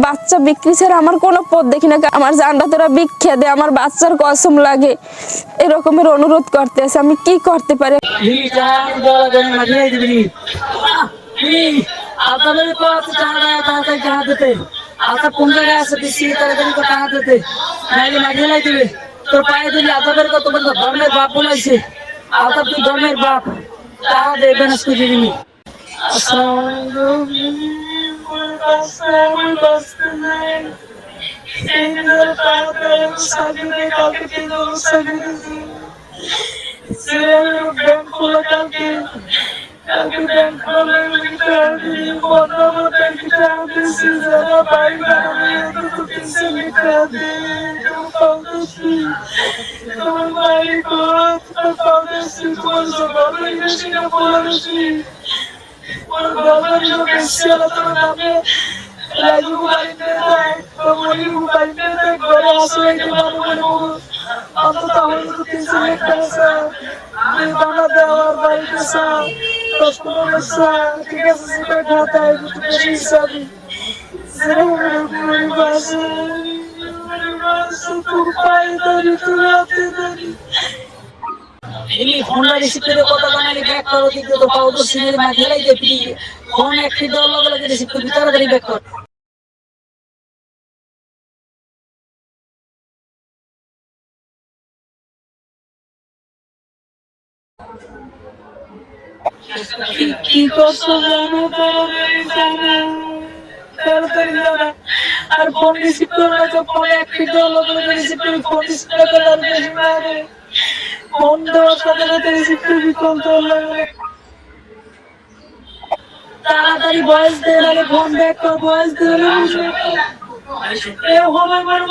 বাচ্চা বিক্রি ছাড়া আমার কোনো পথ দেখি না। আমার জানটা তোরা ভিক্ষা দে, আমার বাচ্চার কসম লাগে, এরকমের অনুরোধ করতেছে। আমি কি করতে পারি? কোন জায়গায় আছে তোর পায়ে দিলি আতাবের কত বলতো ধর্মের বাপ বলাইছে। আতাব তুই ধর্মের বাপ, তাহা দেবেন সুজি দিবি। ফোনটা রিসিভ করে কথা বানালি ব্যাক করো, কিন্তু তো পাও তো সিনের মা খেলাই দে ফ্রি ফোন একটি দেওয়ার লগে লগে রিসিভ করবি, তাড়াতাড়ি ব্যাক কর। কি করছো জানো তাড়াতাড়ি জানা, আর ফোন রিসিভ করে না তো ফোন একটি দেওয়ার লগে লগে রিসিভ করবি, ফোন রিসিভ করে আর বেশি না রে, ফোন দেওয়ার সাথে সাথে রিসিভ করবি, কল তোর লাগে তাড়াতাড়ি ভয়েস দে, নালে ফোন ব্যাক কর, ভয়েস দে এ হবে আমার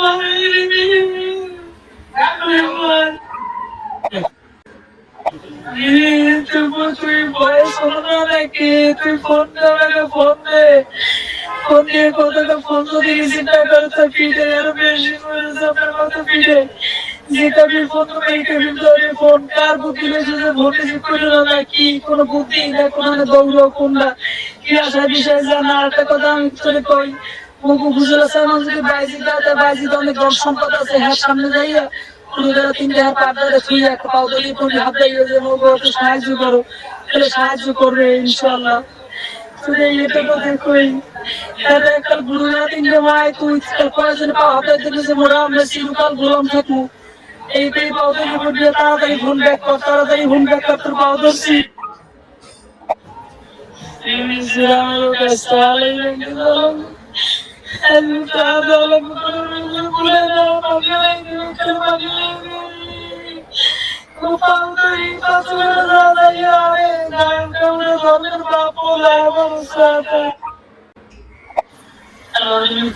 তুই ভয়েস শোনো না নাকি, তুই ফোন দে, ফোন দে, ফোন দিয়ে কথাটা ফোন যদি রিসিভ না করে তো পিঠে আরো বেশি করে আপনার কথা পিঠে যেটা ফোন ফোন কার বুদ্ধি রয়েছে যে ফোন রিসিভ করে না, কি কোনো বুদ্ধি না কোনো দৌড় কোনটা কি আশা বিষয় জানা। একটা কথা আমি তোরে কই, মুখু খুশলা সামান যদি বাইজি দাতে বাইজি তো অনেক ধন সম্পদ আছে, হ্যাঁ সামনে যাইয়া পুরোটা 3 হাত পাড়াতে ছুঁয়ে একটা পাও দলি পড়ি হাত দিয়ে যে মুখ একটু সাহায্য করো, তাহলে সাহায্য করবে ইনশাআল্লাহ। তুই এটা কথা কই তাহলে একটা গুরুরা 3 মায় তুই কয়েকজন পাও হাতে দিলে যে মোরা আমরা চিরকাল গোলাম থাকবো। এইটাই পাও দলি পড়ি, তাড়াতাড়ি ফোন ব্যাক কর, তাড়াতাড়ি ফোন ব্যাক কর, তোর পাও ধরছি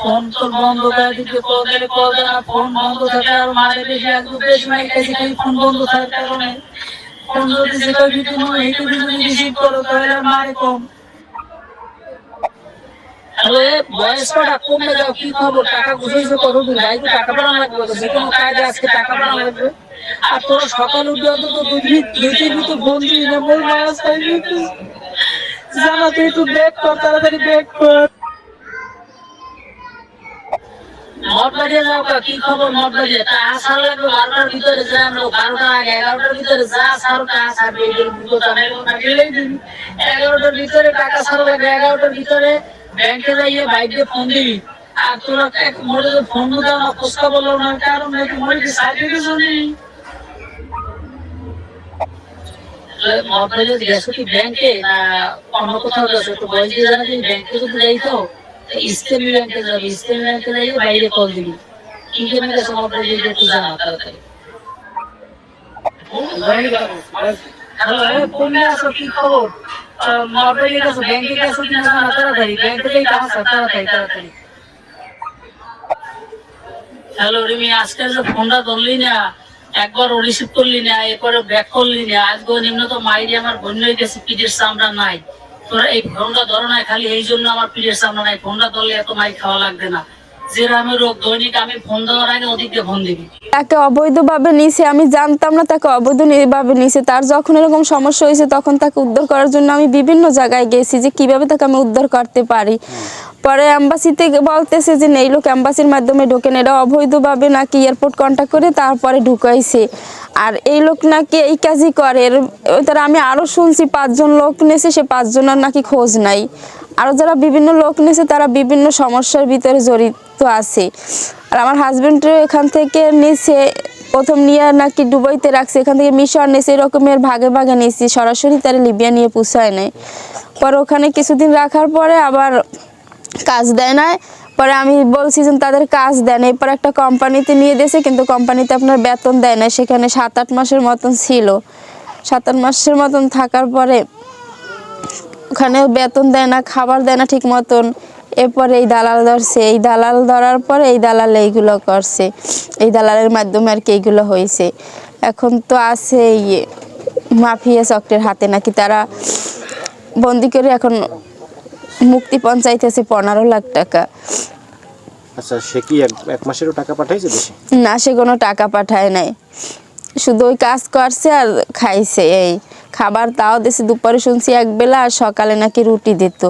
ফোন তোর বন্ধ করে দিতে কল না, ফোন বন্ধ থাকে আর মারে বেশি একদম বেশি মাই খাইছি, ফোন বন্ধ থাকার কারণে ফোন যদি যেটা দিতে হয় এইটা যদি রিসিভ করো তাহলে মারে কম। হ্যালো বয়সটা কমে যাও, কি খবর, টাকা গুছাইছো কতদিন? ভাই তো টাকা পাঠানো লাগবে, যে কোনো কাজে আজকে টাকা পাঠানো লাগবে। আর তোরা সকাল উঠে অন্তত দুই তো ফোন দিবি না, বল মাছ খাইবি জানা, তুই একটু ব্যাক কর, তাড়াতাড়ি ব্যাক কর। মঠবাড়িয়া যাও কা, কি খবর মঠবাড়িয়া? তা আসার লাগবে 12টার ভিতরে, যে আমরা 12টার আগে 11টার ভিতরে যা সারটা আসার এই কথা না গেলেই দিন 11টার ভিতরে টাকা সারা লাগবে, 11টার ভিতরে ব্যাংকে যাইয়ে বাইকে ফোন দিবি। আর তোরা এক মোড়ে ফোন দাও না, খোঁজকা বলো না, কারণ নাকি মোড়ে কি সার্টিফিকেট নেই। মঠবাড়িয়া গেছো কি ব্যাংকে না অন্য কোথাও গেছো? একটু বয়স দিয়ে জানা যে ব্যাংকে যদি যাইতো ইসলামী ব্যাংকে যাবে, ইসলামী ব্যাংকে যাইয়ে বাইরে কল দিবি, কি কেমন গেছো মঠবাড়িয়া একটু জানা তাড়াতাড়ি। হ্যালো কোনে আছো, কি খবর? মঠবাড়িয়া গেছো, ব্যাংকে গেছো কিনা জানা, তাড়াতাড়ি ব্যাংকে যাই আসো, তাড়াতাড়ি তাড়াতাড়ি। হ্যালো রিমি, আজকে যে ফোনটা ধরলি না, একবার রিসিভ করলি না, এরপরে ব্যাক করলি না, আজকে নিম্ন তো মাইরি আমার বন্য হয়ে গেছে, পিঠের চামড়া নাই। তোরা এই ফোনটা ধরো না খালি এই জন্য আমার পিঠের চামড়া নাই, ফোনটা ধরলে এত মাই খাওয়া লাগবে না। যে আমি রোগ দৈনিক আমি ফোন দেওয়ার আগে ওদিকে ফোন দিবি। তাকে অবৈধভাবে নিছে, আমি জানতাম না তাকে অবৈধভাবে নিছে। তার যখন এরকম সমস্যা হয়েছে তখন তাকে উদ্ধার করার জন্য আমি বিভিন্ন জায়গায় গেছি যে কিভাবে তাকে আমি উদ্ধার করতে পারি। পরে অ্যাম্বাসিতে বলতেছে যে এই লোক অ্যাম্বাসির মাধ্যমে ঢোকেন, এটা অবৈধভাবে নাকি এয়ারপোর্ট কন্ট্যাক্ট করে তারপরে ঢুকাইছে। আর এই লোক নাকি এই কাজই করে। তারা আমি আরও শুনছি 5 জন লোক নিয়েছে, সে 5 জনের নাকি খোঁজ নাই। আরও যারা বিভিন্ন লোক নিয়েছে তারা বিভিন্ন সমস্যার ভিতরে জড়িত আছে। আর আমার হাজব্যান্ডও এখান থেকে নিছে, প্রথম নিয়ে নাকি দুবাইতে রাখছে, এখান থেকে মিশর নিয়েছে, এরকমের ভাগে ভাগে নিয়েছি, সরাসরি তারা লিবিয়া নিয়ে পুষায় নেয়। পরে ওখানে কিছুদিন রাখার পরে আবার কাজ দেয় না। পরে আমি বলছি যে তাদের কাজ দেন, এরপর একটা কোম্পানিতে নিয়ে দিয়েছে, কিন্তু কোম্পানিতে আপনার বেতন দেয় না। সেখানে 7-8 মাসের মতন ছিল। 7-8 মাসের মতন থাকার পরে ওখানে বেতন দেয় না, খাবার দেয় না ঠিক মতন। এরপরে এই দালাল ধরছে, এই দালাল ধরার পরে এই দালাল এইগুলো করছে, এই দালালের মাধ্যমে আর কি এইগুলো হয়েছে। এখন তো আছে মাফিয়া চক্রের হাতে, নাকি তারা বন্দি করে এখন মুক্তিপণ চাইতেছে 15 লাখ টাকা। আচ্ছা, সে কি এক মাসেরও টাকা পাঠাইছে দেশে? না, সে কোনো টাকা পাঠায় নাই, শুধু ওই কাজ করছে আর খাইছে। এই খাবার তাও দিছে দুপুরে শুনছি একবেলা, আর সকালে নাকি রুটি দিত,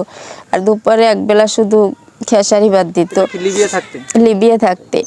আর দুপুরে একবেলা শুধু খেসারি ভাত দিত। লিবিয়া থাকতে লিবিয়া থাকতে